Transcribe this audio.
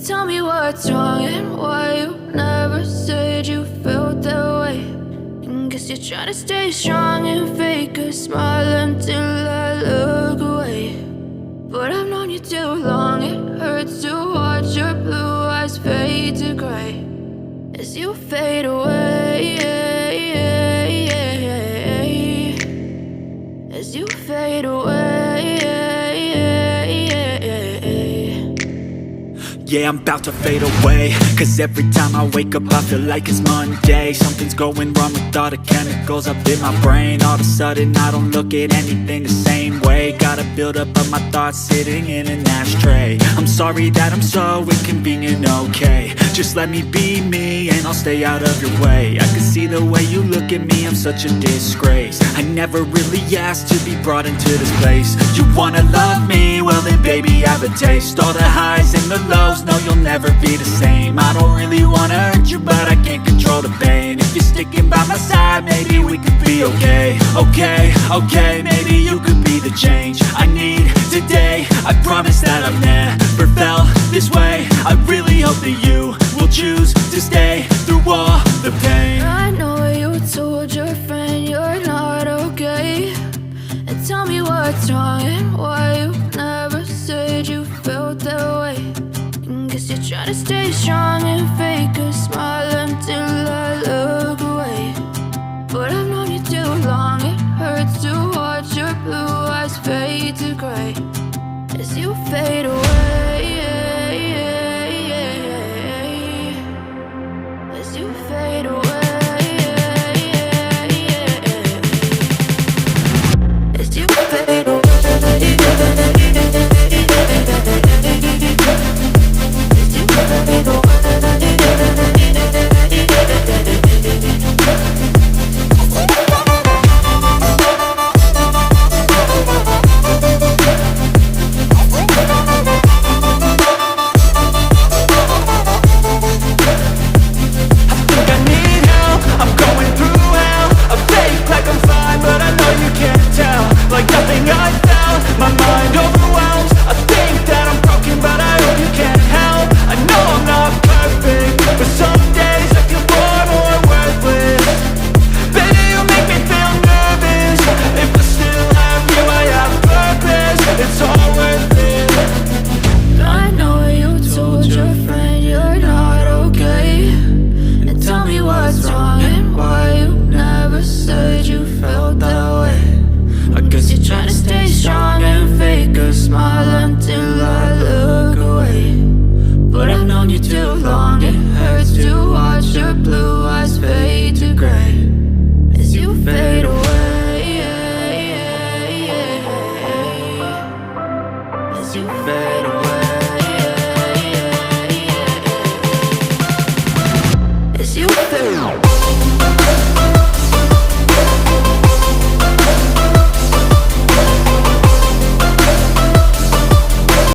Tell me what's wrong and why you never said you felt that way. And guess you're trying to stay strong and fake a smile until I look away. But I've known you too long, it hurts to watch your blue eyes fade to gray as you fade away, as you fade away. Yeah, I'm about to fade away, cause every time I wake up I feel like it's Monday. Something's going wrong with all the chemicals up in my brain. All of a sudden I don't look at anything the same way. Got a build up of my thoughts sitting in an ashtray. I'm sorry that I'm so inconvenient, okay. Just let me be me and I'll stay out of your way. I can see the way you look at me, I'm such a disgrace. I never really asked to be brought into this place. You wanna love me? Well then baby have a taste. All the highs and the lows, no you'll never be the same. I don't really wanna hurt you but I can't control the pain. If you're sticking by my side maybe we could be okay. Okay, maybe you could be the change I need today. I promise that I've never felt this way. I really hope that you will choose to stay through all the pain. I know you told your friend you're not okay. And tell me what's wrong and why you never said you felt that way. And guess you're trying to stay strong and fake a smile until I look away. But I've known you too long, it hurts to watch your blue eyes fade to gray as you fade away, as you fade away. As you fade away. As you fade away.